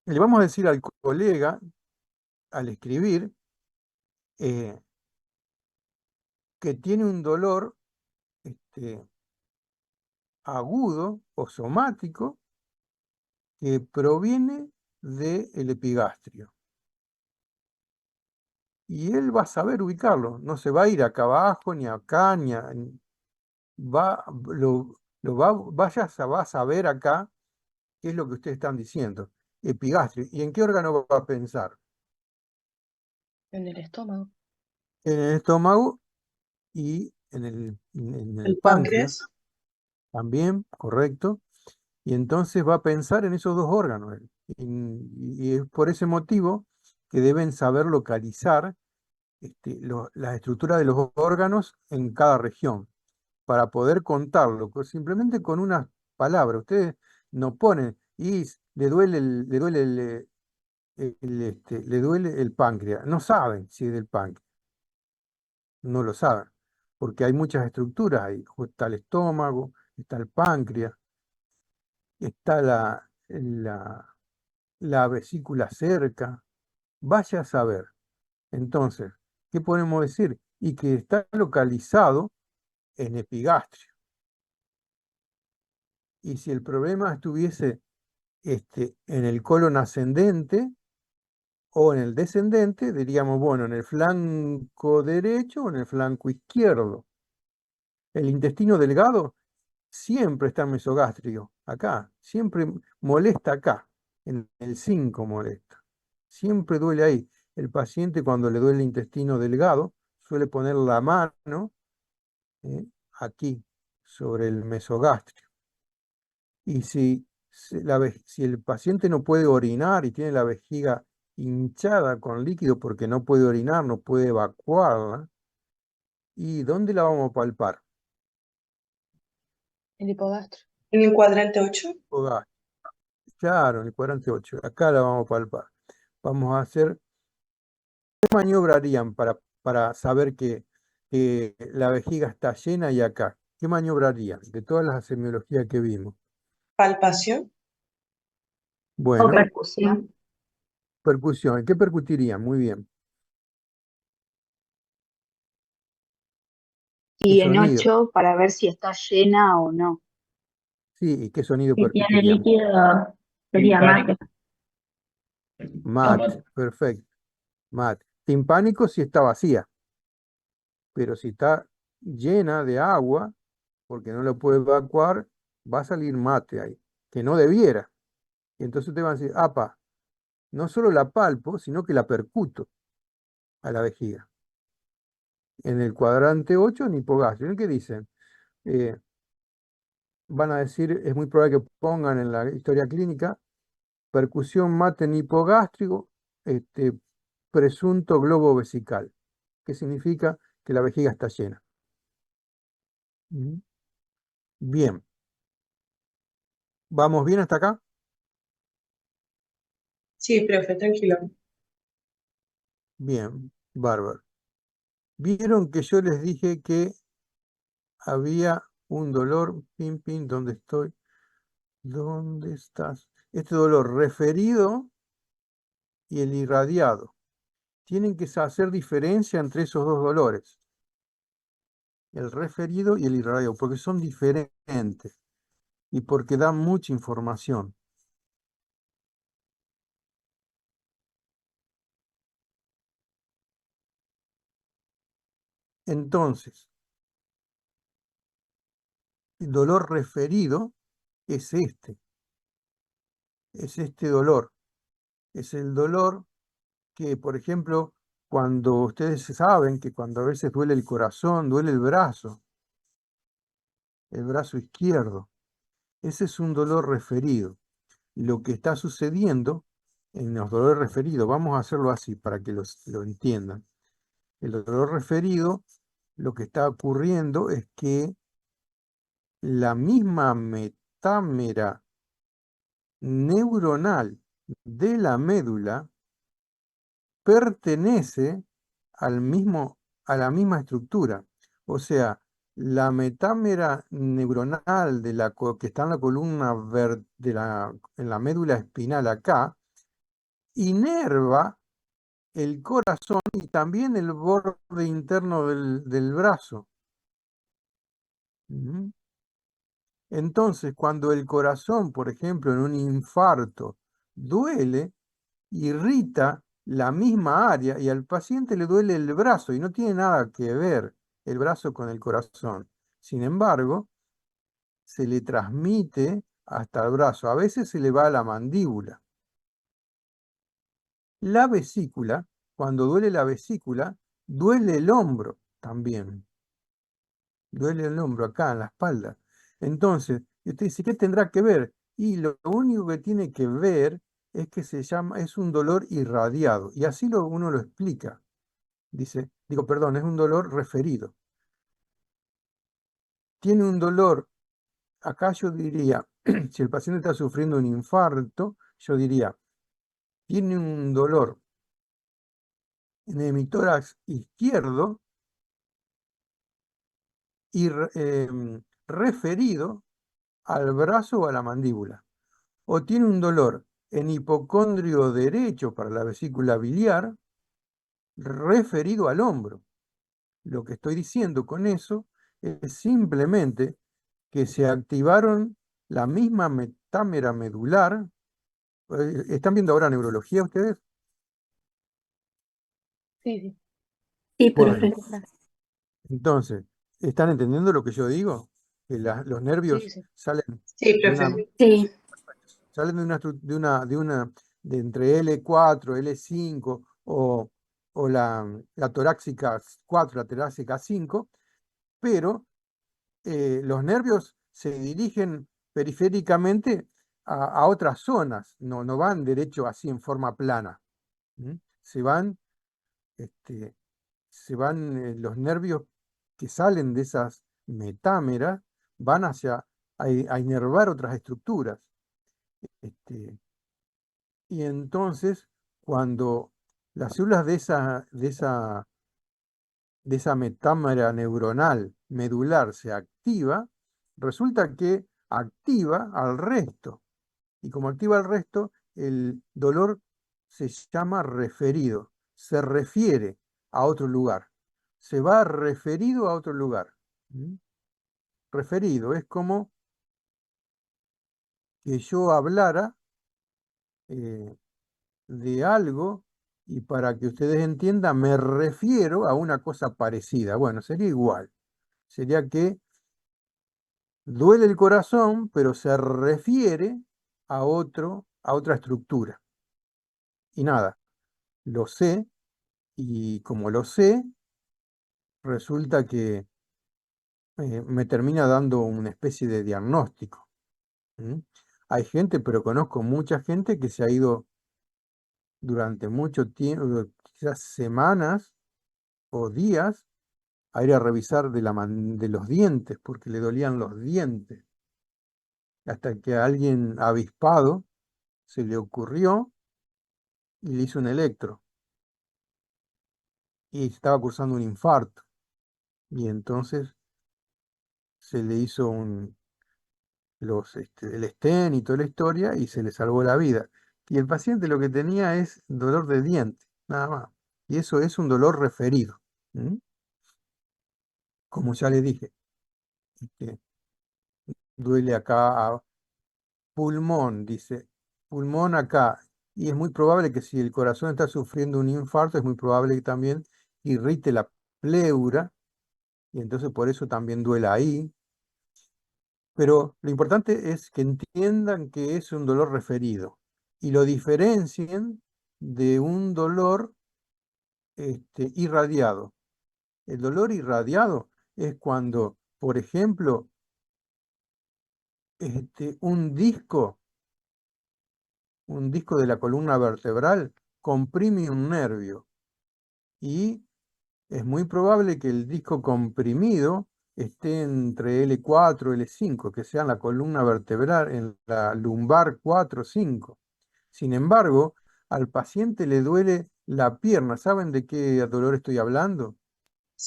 le vamos a decir al colega, al escribir, eh, que tiene un dolor agudo o somático que proviene del epigastrio. Y él va a saber ubicarlo, no se va a ir acá abajo, ni acá, va, va a saber acá qué es lo que ustedes están diciendo. Epigastrio. ¿Y en qué órgano va a pensar? en el estómago, En el estómago y en el El páncreas, páncreas. también, correcto. Y entonces va a pensar en esos dos órganos. Él. Y es por ese motivo que deben saber localizar las estructuras de los órganos en cada región, para poder contarlo, simplemente con unas palabras. Ustedes no ponen, y le duele el páncreas. No saben si es del páncreas, no lo saben, porque hay muchas estructuras ahí. Está el estómago, está el páncreas, está la vesícula cerca. Vaya a saber. Entonces, ¿qué podemos decir? Y que está localizado en epigastrio. Y si el problema estuviese en el colon ascendente o en el descendente, diríamos, bueno, en el flanco derecho o en el flanco izquierdo. El intestino delgado siempre está mesogástrico, acá, siempre molesta acá, en el 5 molesta, siempre duele ahí. El paciente cuando le duele el intestino delgado suele poner la mano ¿eh? aquí, sobre el mesogastrio. Y si el paciente no puede orinar y tiene la vejiga hinchada con líquido porque no puede orinar, no puede evacuarla, ¿y dónde la vamos a palpar? el hipogastrio, En el cuadrante 8. Hipogastrio. Claro, en el cuadrante 8, acá la vamos a palpar. Vamos a hacer, ¿qué maniobra harían para saber que la vejiga está llena y acá? ¿Qué maniobra harían de todas las semiologías que vimos? Palpación. O Bueno, percusión. Percusión. ¿Qué percutirían? Muy bien. ¿Qué Y en sonido? 8 para ver si está llena o no. Sí, ¿y qué sonido Si tiene percutiríamos? líquido, sería Timpánico. mate. No, Mate, mate. perfecto. Mate. Timpánico si está vacía, pero si está llena de agua, porque no lo puede evacuar, va a salir mate ahí, que no debiera. Y entonces te van a decir, apa, no solo la palpo, sino que la percuto a la vejiga. En el cuadrante 8, en hipogástrico. ¿Qué dicen? Eh, Van a decir, es muy probable que pongan en la historia clínica, percusión mate en hipogástrico, presunto globo vesical, que significa que la vejiga está llena. Bien, ¿vamos bien hasta acá? Sí, profe, tranquilo. Bien, bárbaro. Vieron que yo les dije que había un dolor, pin, pin, ¿dónde estoy? ¿Dónde estás? Este dolor referido y el irradiado. Tienen que hacer diferencia entre esos dos dolores, el referido y el irradiado, porque son diferentes y porque dan mucha información. Entonces, el dolor referido es este dolor. Es el dolor que, por ejemplo, cuando ustedes saben que cuando a veces duele el corazón, duele el brazo izquierdo, ese es un dolor referido. Lo que está sucediendo en los dolores referidos, vamos a hacerlo así para que lo entiendan. El dolor referido, lo que está ocurriendo es que la misma metámera neuronal de la médula pertenece a la misma estructura. O sea, la metámera neuronal que está en la columna en la médula espinal acá, inerva el corazón y también el borde interno del brazo. Ujú. Entonces, cuando el corazón, por ejemplo, en un infarto, duele, irrita la misma área y al paciente le duele el brazo y no tiene nada que ver el brazo con el corazón. Sin embargo, se le transmite hasta el brazo. A veces se le va a la mandíbula. La vesícula, cuando duele la vesícula, duele el hombro también. Duele el hombro acá, en la espalda. Entonces, usted dice, ¿qué tendrá que ver? Y lo único que tiene que ver es que es un dolor irradiado. Y así uno lo explica. Perdón, es un dolor referido. Tiene un dolor, acá yo diría, si el paciente está sufriendo un infarto, yo diría, tiene un dolor en el hemitórax izquierdo y referido al brazo o a la mandíbula. O tiene un dolor en hipocondrio derecho para la vesícula biliar referido al hombro. Lo que estoy diciendo con eso es simplemente que se activaron la misma metámera medular. ¿Están viendo ahora neurología ustedes? Sí, sí. Sí, Bueno, profe. entonces, ¿están entendiendo lo que yo digo? Que los Sí, nervios sí. salen Sí, de una, profe. Sí. salen de entre L4, L5 o la torácica 4, la torácica 5, pero los nervios se dirigen periféricamente a otras zonas, no van derecho así en forma plana. ¿M? Este, los nervios que salen de esas metámeras van a inervar otras estructuras. Este, y entonces, cuando las células de esa metámera neuronal medular se activa, resulta que activa al resto. Y como activa al resto, el dolor se llama referido. Se refiere a otro lugar. Se va referido a otro lugar. ¿Mm? Referido es como que yo hablara de algo y para que ustedes entiendan me refiero a una cosa parecida. Bueno, sería igual. Sería que duele el corazón, pero se refiere a otra estructura. Y nada, lo sé, y como lo sé, resulta que me termina dando una especie de diagnóstico. ¿Mm? Hay gente, pero conozco mucha gente que se ha ido durante mucho tiempo, quizás semanas o días, a ir a revisar de los dientes, porque le dolían los dientes. Hasta que a alguien avispado se le ocurrió y le hizo un electro. Y estaba cursando un infarto. Y entonces se le hizo el stent y toda la historia y se le salvó la vida. Y el paciente lo que tenía es dolor de diente, nada más. Y eso es un dolor referido. ¿Mm? Como ya le dije, este, duele acá a pulmón, dice, pulmón acá. Y es muy probable que si el corazón está sufriendo un infarto, es muy probable que también irrite la pleura, y entonces por eso también duele ahí. Pero lo importante es que entiendan que es un dolor referido y lo diferencien de un dolor irradiado. El dolor irradiado es cuando, por ejemplo, un disco de la columna vertebral comprime un nervio y es muy probable que el disco comprimido esté entre L4 y L5, que sea en la columna vertebral, en la lumbar 4 o 5. Sin embargo, al paciente le duele la pierna. ¿Saben de qué dolor estoy hablando?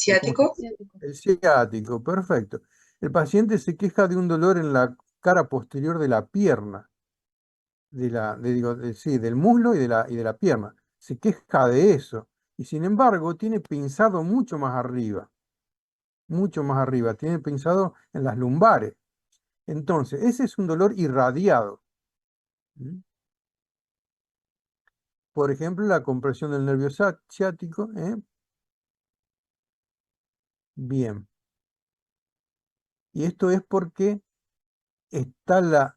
¿De cómo ¿Ciático? El ciático, perfecto. El paciente se queja de un dolor en la cara posterior de la pierna, sí, del muslo y de la pierna. Se queja de eso. Y sin embargo, tiene pinzado mucho más arriba, tiene pinzado en las lumbares. Entonces, ese es un dolor irradiado. ¿Mm? Por ejemplo, la compresión del nervio ciático. Bien. Y esto es porque está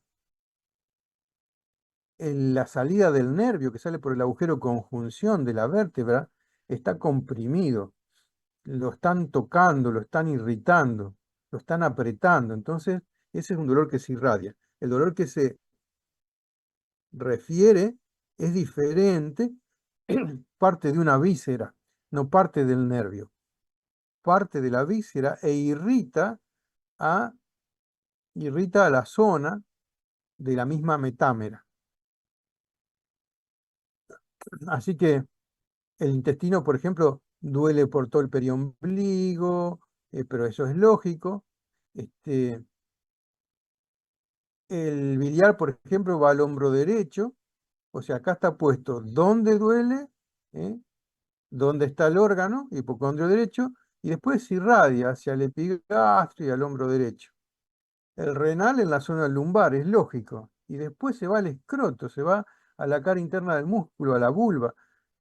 en la salida del nervio que sale por el agujero conjunción de la vértebra, está comprimido. Lo están tocando, lo están irritando, lo están apretando. Entonces, ese es un dolor que se irradia. El dolor que se refiere es diferente, parte de una víscera, no parte del nervio. Parte de la víscera e irrita a la zona de la misma metámera. Así que el intestino, por ejemplo, duele por todo el periombligo, pero eso es lógico. El biliar, por ejemplo, va al hombro derecho, o sea, acá está puesto dónde duele, ¿eh? Dónde está el órgano, hipocondrio derecho, y después se irradia hacia el epigastrio y al hombro derecho. El renal en la zona lumbar, es lógico, y después se va al escroto, se va a la cara interna del músculo, a la vulva.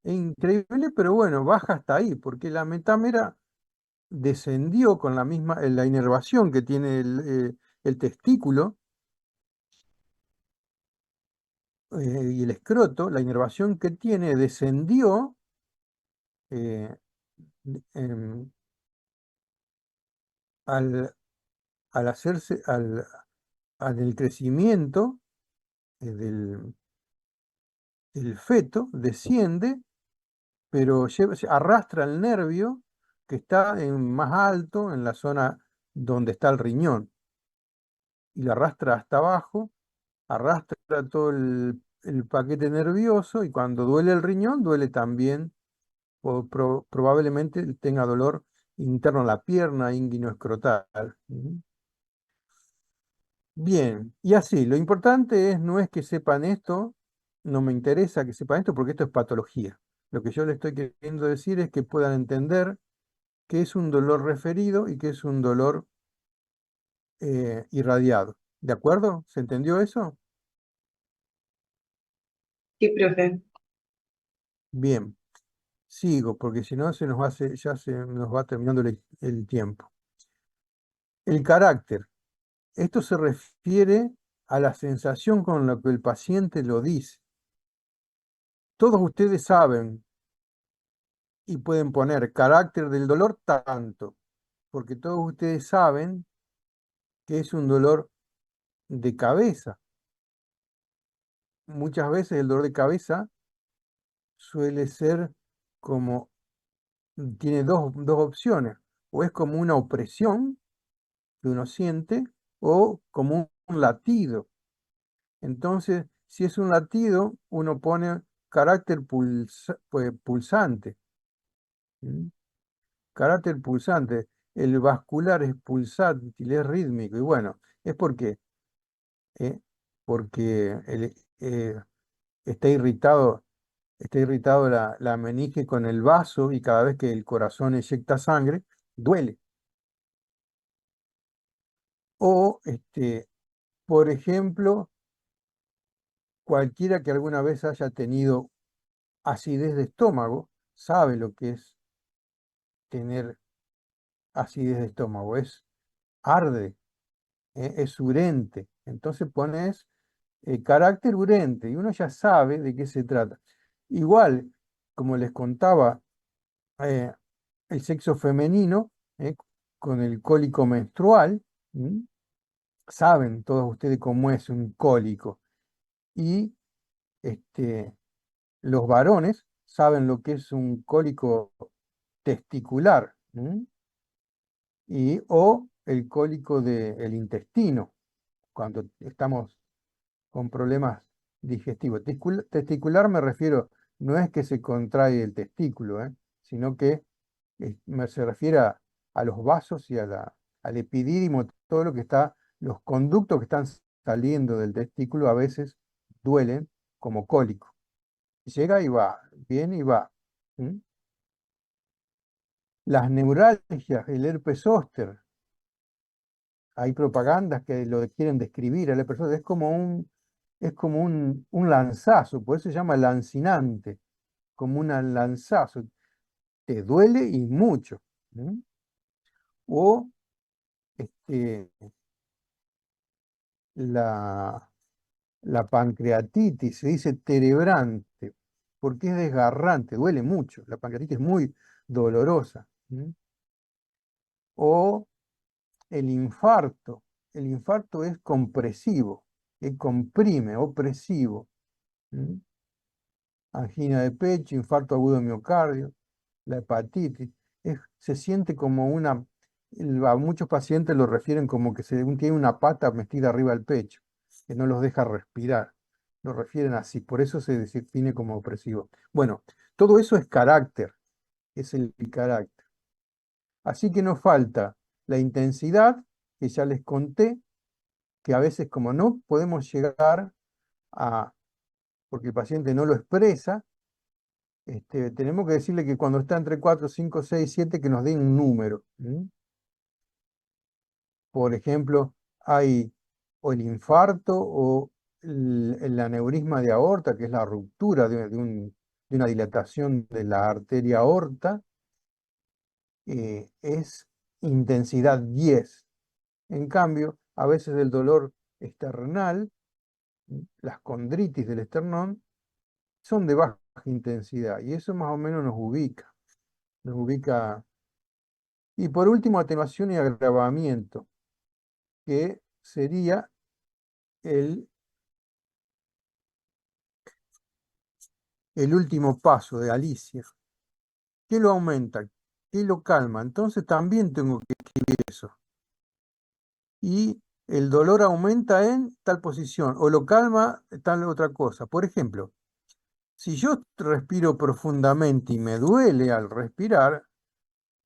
Es increíble, pero bueno, baja hasta ahí, porque la metámera descendió con la inervación que tiene el testículo y el escroto, la inervación que tiene descendió eh, em, al, al hacerse, al el crecimiento del feto, desciende, pero se arrastra el nervio que está más alto en la zona donde está el riñón, y lo arrastra hasta abajo, arrastra todo el paquete nervioso, y cuando duele el riñón, duele también, o probablemente tenga dolor interno en la pierna, escrotal. Bien, y así, lo importante no es que sepan esto, no me interesa que sepan esto porque esto es patología. Lo que yo les estoy queriendo decir es que puedan entender qué es un dolor referido y qué es un dolor irradiado. ¿De acuerdo? ¿Se entendió eso? Sí, profe. Bien, sigo porque si no ya se nos va terminando el tiempo. El carácter. Esto se refiere a la sensación con la que el paciente lo dice. Todos ustedes saben y pueden poner carácter del dolor tanto, porque todos ustedes saben que es un dolor de cabeza. Muchas veces el dolor de cabeza suele ser como, tiene dos opciones, o es como una opresión que uno siente, o como un latido. Entonces, si es un latido, uno pone carácter pulsante. ¿Mm? Carácter pulsante. El vascular es pulsátil, es rítmico. Y bueno, es ¿eh? Porque está irritado, está irritado la meninge con el vaso y cada vez que el corazón eyecta sangre, duele. O, por ejemplo, cualquiera que alguna vez haya tenido acidez de estómago, sabe lo que es tener acidez de estómago, arde, es urente. Entonces pones carácter urente y uno ya sabe de qué se trata. Igual, como les contaba, eh, el sexo femenino, con el cólico menstrual, ¿m? Saben todos ustedes cómo es un cólico. Y este, los varones saben lo que es un cólico testicular, ¿m? O el cólico del intestino, cuando estamos con problemas digestivos. Testicular me refiero, no es que se contrae el testículo, sino que se refiere a los vasos y al epidídimo, todo lo que está, los conductos que están saliendo del testículo a veces duelen como cólico. Llega y va, viene y va. ¿Mm? Las neuralgias, el herpes zóster, hay propagandas que lo quieren describir al herpes zóster, es como un lanzazo, por eso se llama lancinante, como un lanzazo, te duele y mucho. ¿Mm? O este, la, la pancreatitis, se dice terebrante, porque es desgarrante, duele mucho. La pancreatitis es muy dolorosa. ¿Mm? O el infarto. El infarto es compresivo, que comprime, opresivo. ¿Mm? Angina de pecho, infarto agudo de miocardio, la hepatitis. Se siente como a muchos pacientes lo refieren como que tiene una pata metida arriba del pecho, que no los deja respirar. Lo refieren así, por eso se define como opresivo. Bueno, todo eso es carácter, es el carácter. Así que nos falta la intensidad, que ya les conté, que a veces como no podemos llegar porque el paciente no lo expresa, tenemos que decirle que cuando está entre 4, 5, 6, 7, que nos den un número. Por ejemplo, hay o el infarto o el aneurisma de aorta, que es la ruptura de una dilatación de la arteria aorta, es intensidad 10. En cambio, a veces el dolor esternal, las condritis del esternón, son de baja intensidad y eso más o menos nos ubica. Nos ubica. Y por último, atenuación y agravamiento, que sería el último paso de Alicia. ¿Qué lo aumenta? ¿Qué lo calma? Entonces también tengo que escribir eso. Y el dolor aumenta en tal posición, o lo calma tal otra cosa. Por ejemplo, si yo respiro profundamente y me duele al respirar,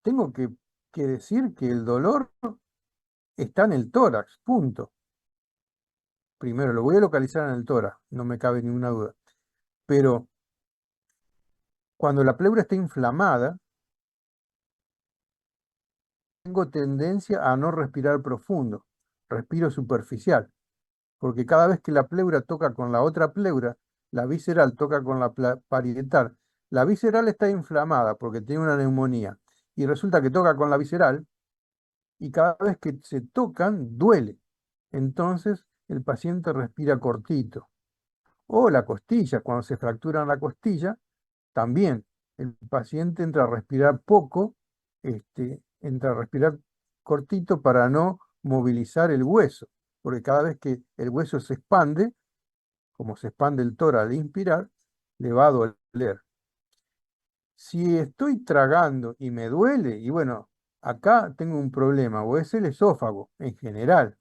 tengo que decir que el dolor está en el tórax, punto. Primero, lo voy a localizar en el tórax, no me cabe ninguna duda. Pero cuando la pleura está inflamada, tengo tendencia a no respirar profundo, respiro superficial, porque cada vez que la pleura toca con la otra pleura, la visceral toca con la parietal. La visceral está inflamada porque tiene una neumonía y resulta que toca con la visceral y cada vez que se tocan duele. Entonces el paciente respira cortito. O la costilla, cuando se fracturan la costilla, también el paciente entra a respirar poco, entra a respirar cortito para no movilizar el hueso, porque cada vez que el hueso se expande, como se expande el tórax al inspirar, le va a doler. Si estoy tragando y me duele, y bueno, acá tengo un problema, o es el esófago en general.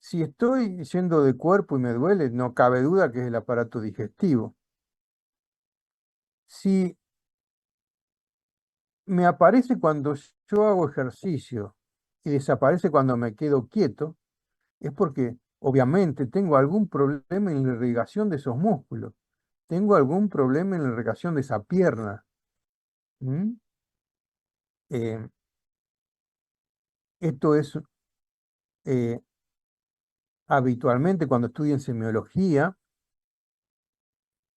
Si estoy yendo de cuerpo y me duele, no cabe duda que es el aparato digestivo. Si me aparece cuando yo hago ejercicio y desaparece cuando me quedo quieto, es porque obviamente tengo algún problema en la irrigación de esos músculos, tengo algún problema en la irrigación de esa pierna. ¿Mm? Eh, Esto es eh, habitualmente cuando estudian semiología,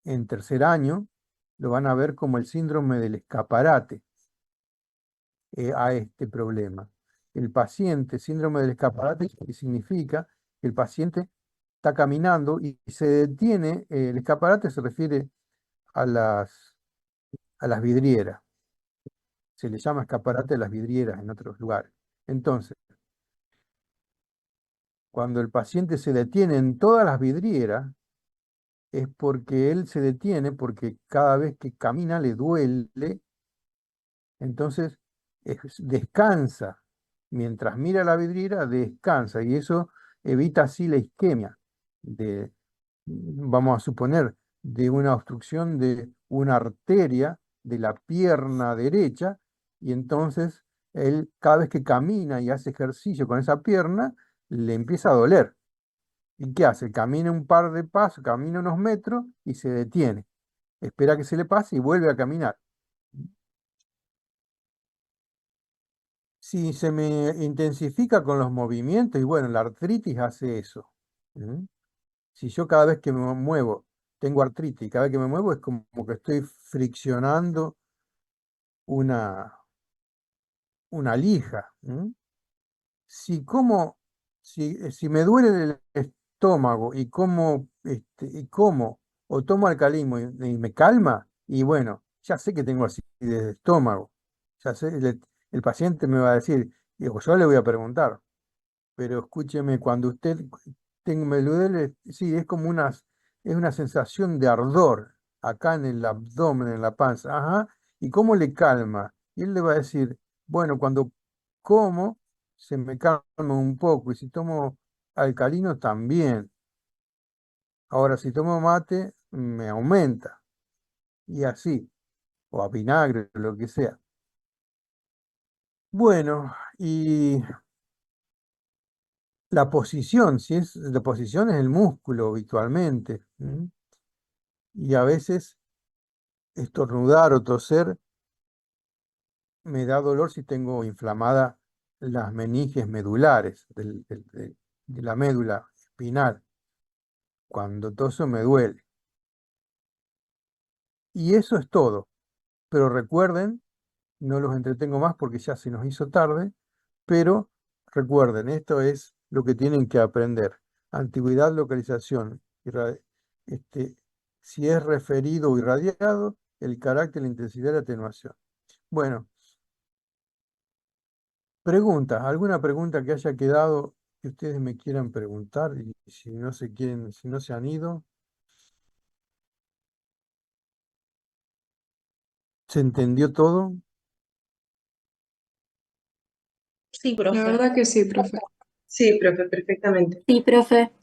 en tercer año, lo van a ver como el síndrome del escaparate a este problema. El paciente, síndrome del escaparate, que significa que el paciente está caminando y se detiene, el escaparate se refiere a las vidrieras, se le llama escaparate a las vidrieras en otros lugares. Entonces, cuando el paciente se detiene en todas las vidrieras, es porque él se detiene porque cada vez que camina le duele, entonces descansa. Mientras mira la vidriera, descansa y eso evita así la isquemia de, vamos a suponer, de una obstrucción de una arteria de la pierna derecha y entonces él cada vez que camina y hace ejercicio con esa pierna, le empieza a doler. ¿Y qué hace? Camina un par de pasos, camina unos metros y se detiene. Espera que se le pase y vuelve a caminar. Si se me intensifica con los movimientos, y bueno, la artritis hace eso. ¿Mm? Si yo cada vez que me muevo tengo artritis, y cada vez que me muevo es como que estoy friccionando una, una lija. ¿Mm? Si como, si me duele el estómago y como o tomo alcalismo y me calma, y bueno, ya sé que tengo acidez de estómago. Ya sé, el paciente me va a decir, digo, yo le voy a preguntar, pero escúcheme, cuando usted me lo duele, sí, es una sensación de ardor acá en el abdomen, en la panza. Ajá, ¿y cómo le calma? Y él le va a decir, bueno, cuando como, se me calma un poco, y si tomo alcalino también. Ahora, si tomo mate, me aumenta, y así, o a vinagre, lo que sea. Bueno, y la posición, la posición es el músculo habitualmente. ¿M? Y a veces estornudar o toser me da dolor si tengo inflamada las meninges medulares de la médula espinal. Cuando toso me duele. Y eso es todo. Pero recuerden, no los entretengo más porque ya se nos hizo tarde, pero recuerden, esto es lo que tienen que aprender. Antigüedad, localización, este, si es referido o irradiado, el carácter, la intensidad y la atenuación. Bueno, alguna pregunta que haya quedado que ustedes me quieran preguntar y si no se quieren, si no se han ido, ¿se entendió todo? Sí, La profe. verdad que sí, profe. Sí, profe, perfectamente. Sí, profe.